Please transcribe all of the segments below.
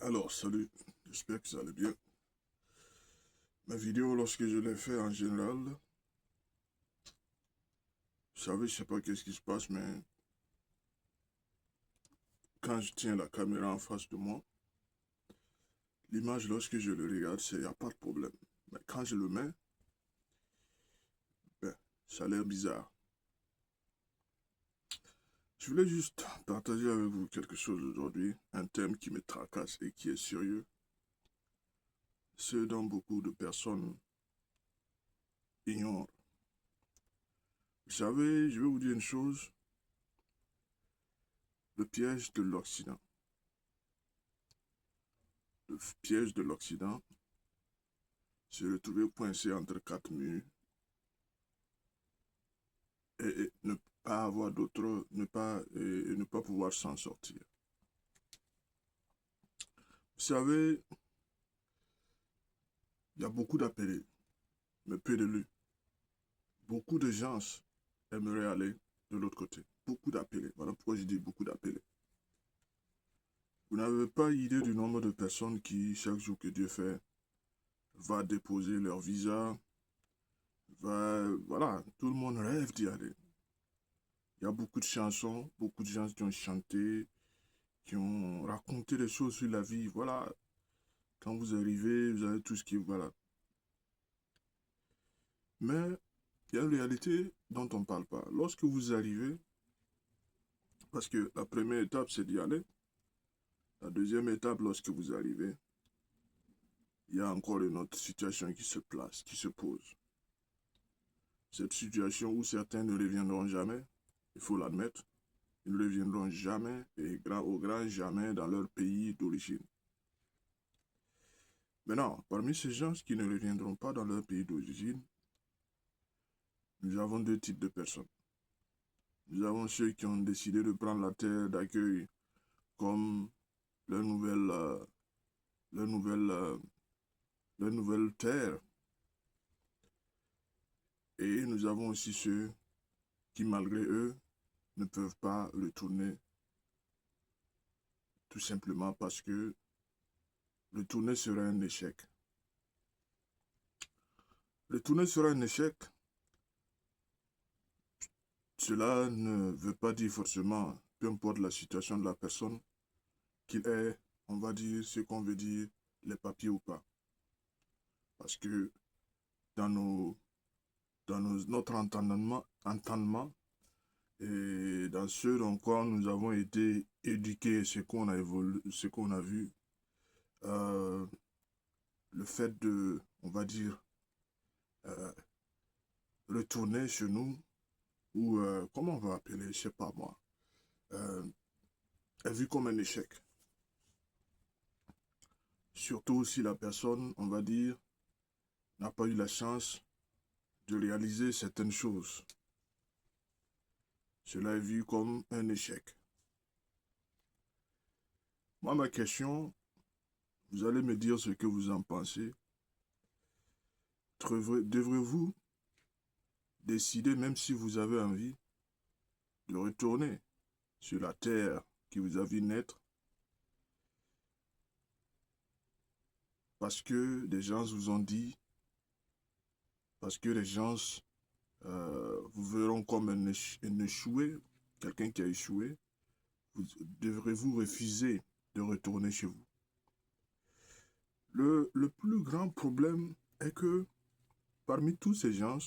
Alors, salut, j'espère que ça allait bien. Ma vidéo, lorsque je l'ai fait en général, vous savez, je sais pas qu'est-ce qui se passe, mais quand je tiens la caméra en face de moi, l'image, lorsque je le regarde, il n'y a pas de problème. Mais quand je le mets, ben, ça a l'air bizarre. Je voulais juste partager avec vous quelque chose aujourd'hui, un thème qui me tracasse et qui est sérieux. Ce dont beaucoup de personnes ignorent. Vous savez, je vais vous dire une chose, le piège de l'Occident. Le piège de l'Occident, se retrouver coincé entre quatre murs et ne pas avoir d'autre, ne pas pouvoir s'en sortir. Vous savez, il y a beaucoup d'appelés, mais peu d'élus. Beaucoup de gens aimeraient aller de l'autre côté. Beaucoup d'appelés. Voilà pourquoi je dis beaucoup d'appelés. Vous n'avez pas idée du nombre de personnes qui, chaque jour que Dieu fait, va déposer leur visa, voilà, tout le monde rêve d'y aller. Il y a beaucoup de chansons, beaucoup de gens qui ont chanté, qui ont raconté des choses sur la vie. Voilà, quand vous arrivez, vous avez tout ce qui... Voilà. Mais il y a une réalité dont on ne parle pas. Lorsque vous arrivez, parce que la première étape, c'est d'y aller. La deuxième étape, lorsque vous arrivez, il y a encore une autre situation qui se place, qui se pose. Cette situation où certains ne reviendront jamais, il faut l'admettre, ils ne reviendront jamais et au grand jamais dans leur pays d'origine. Maintenant, parmi ces gens qui ne reviendront pas dans leur pays d'origine, nous avons deux types de personnes. Nous avons ceux qui ont décidé de prendre la terre d'accueil comme leur nouvelle, leur nouvelle, leur nouvelle terre. Et nous avons aussi ceux qui, malgré eux, ne peuvent pas retourner tout simplement parce que retourner sera un échec. Retourner sera un échec. Cela ne veut pas dire forcément, peu importe la situation de la personne, qu'il ait, on va dire, ce qu'on veut dire, les papiers ou pas. Parce que dans notre entendement et dans ce dans quoi nous avons été éduqués, ce qu'on a évolué, ce qu'on a vu, euh, le fait de, on va dire, euh, retourner chez nous, ou comment on va appeler, je sais pas moi, euh, est vu comme un échec. Surtout si la personne, on va dire, n'a pas eu la chance de réaliser certaines choses. Cela est vu comme un échec. Moi, ma question, vous allez me dire ce que vous en pensez. Devrez-vous décider, même si vous avez envie, de retourner sur la terre qui vous a vu naître parce que des gens vous ont dit, parce que les gens vous verront comme un échoué, quelqu'un qui a échoué, devrez-vous refuser de retourner chez vous. Le plus grand problème est que parmi tous ces gens,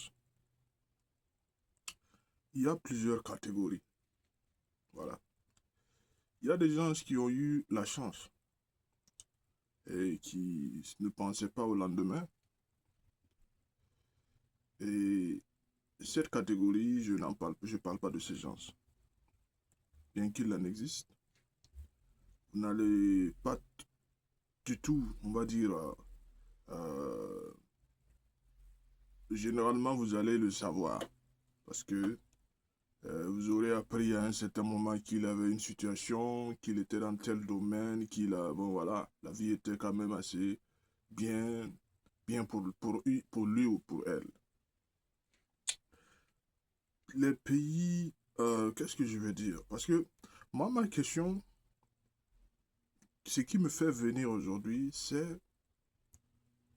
il y a plusieurs catégories. Voilà. Il y a des gens qui ont eu la chance et qui ne pensaient pas au lendemain. Et cette catégorie, je parle pas de ces gens. Bien qu'il en existe, vous n'allez pas du tout, on va dire, euh, généralement vous allez le savoir parce que vous aurez appris à un certain moment qu'il avait une situation, qu'il était dans tel domaine, bon voilà, la vie était quand même assez bien, bien pour lui ou pour elle. Les pays, qu'est-ce que je veux dire? Parce que moi, ma question, ce qui me fait venir aujourd'hui, c'est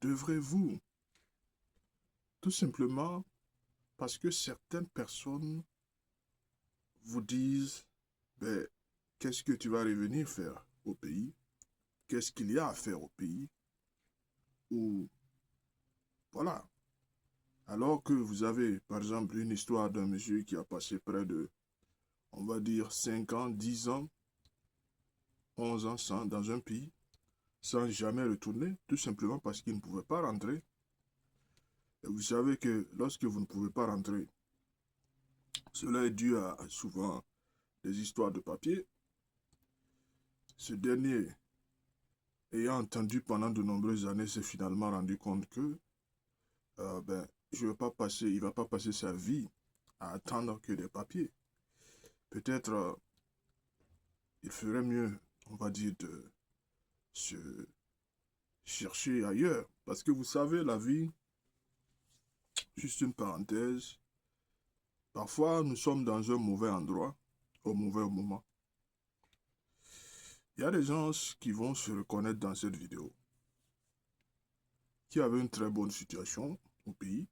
devrez-vous, tout simplement parce que certaines personnes vous disent, ben, qu'est-ce que tu vas revenir faire au pays? Qu'est-ce qu'il y a à faire au pays? Ou, voilà. Alors que vous avez, par exemple, une histoire d'un monsieur qui a passé près de, on va dire, 5 ans, 10 ans, 11 ans dans un pays, sans jamais retourner, tout simplement parce qu'il ne pouvait pas rentrer. Et vous savez que lorsque vous ne pouvez pas rentrer, cela est dû à souvent des histoires de papier. Ce dernier, ayant entendu pendant de nombreuses années, s'est finalement rendu compte que il ne va pas passer sa vie à attendre que des papiers. Peut-être il ferait mieux, on va dire, de se chercher ailleurs. Parce que vous savez, la vie, juste une parenthèse, parfois nous sommes dans un mauvais endroit, au mauvais moment. Il y a des gens qui vont se reconnaître dans cette vidéo, qui avaient une très bonne situation au pays,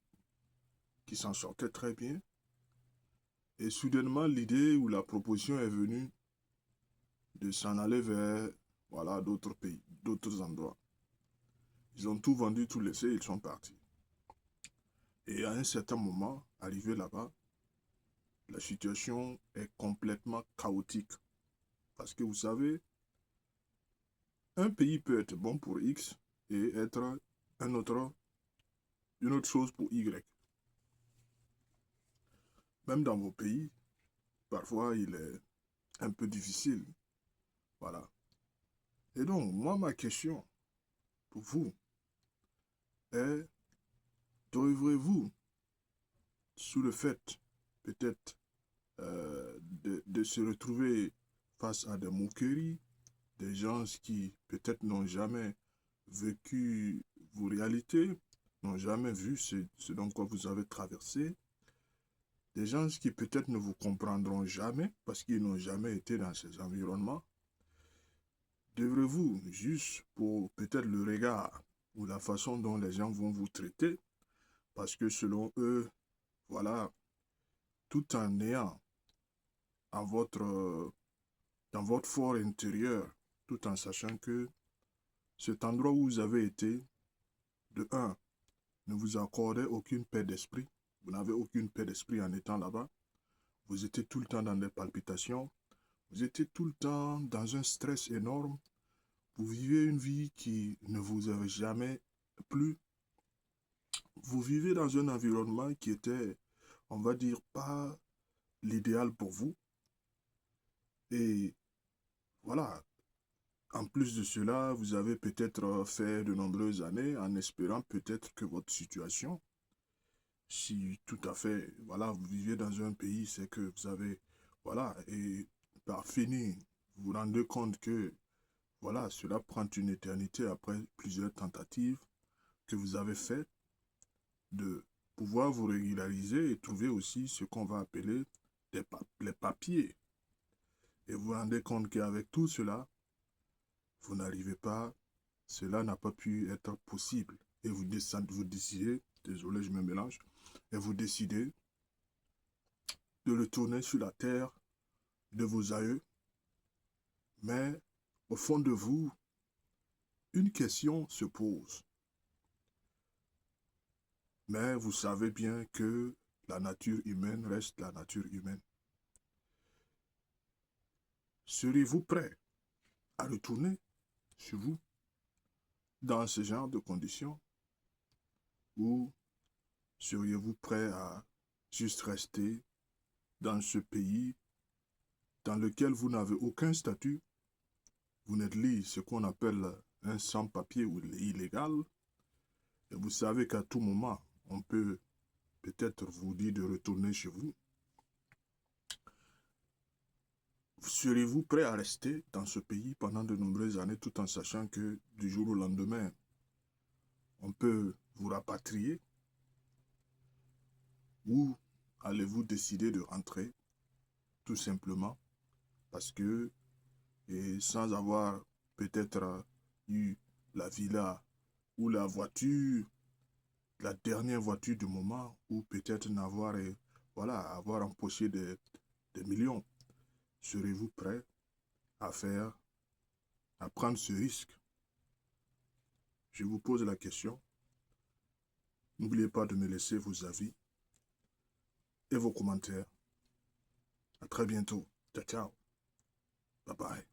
qui s'en sortaient très bien. Et soudainement, l'idée ou la proposition est venue de s'en aller vers voilà, d'autres pays, d'autres endroits. Ils ont tout vendu, tout laissé, ils sont partis. Et à un certain moment, arrivé là-bas, la situation est complètement chaotique. Parce que vous savez, un pays peut être bon pour X et être une autre chose pour Y. Même dans vos pays, parfois il est un peu difficile. Voilà. Et donc, moi, ma question pour vous est, devrez-vous, sous le fait, peut-être, de se retrouver face à des moqueries, des gens qui peut-être n'ont jamais vécu vos réalités, n'ont jamais vu ce dont quoi vous avez traversé, des gens qui peut-être ne vous comprendront jamais parce qu'ils n'ont jamais été dans ces environnements, devrez-vous, juste pour peut-être le regard ou la façon dont les gens vont vous traiter, parce que selon eux, voilà, tout en ayant en dans votre fort intérieur, tout en sachant que cet endroit où vous avez été, de un, ne vous accordait aucune paix d'esprit. Vous n'avez aucune paix d'esprit en étant là-bas. Vous étiez tout le temps dans des palpitations. Vous étiez tout le temps dans un stress énorme. Vous vivez une vie qui ne vous avait jamais plu. Vous vivez dans un environnement qui était, on va dire, pas l'idéal pour vous. Et voilà. En plus de cela, vous avez peut-être fait de nombreuses années en espérant peut-être que votre situation, si tout à fait, voilà, vous vivez dans un pays, c'est que vous avez, voilà, et par fini, vous vous rendez compte que, voilà, cela prend une éternité après plusieurs tentatives que vous avez faites de pouvoir vous régulariser et trouver aussi ce qu'on va appeler les papiers. Et vous vous rendez compte qu'avec tout cela, vous n'arrivez pas, cela n'a pas pu être possible. Et vous décidez, désolé, je me mélange, et vous décidez de retourner sur la terre de vos aïeux. Mais au fond de vous, une question se pose. Mais vous savez bien que la nature humaine reste la nature humaine. Serez-vous prêt à retourner chez vous dans ce genre de conditions? Ou seriez-vous prêt à juste rester dans ce pays dans lequel vous n'avez aucun statut? Vous n'êtes ni ce qu'on appelle un sans-papier ou illégal. Et vous savez qu'à tout moment, on peut peut-être vous dire de retourner chez vous. Serez-vous prêt à rester dans ce pays pendant de nombreuses années tout en sachant que du jour au lendemain, on peut vous rapatrier? Ou allez-vous décider de rentrer tout simplement parce que, et sans avoir peut-être eu la villa ou la voiture, la dernière voiture du moment, ou peut-être n'avoir, voilà, avoir empoché des millions. Serez-vous prêt à faire, à prendre ce risque? Je vous pose la question. N'oubliez pas de me laisser vos avis et vos commentaires. À très bientôt. Ciao, ciao. Bye bye.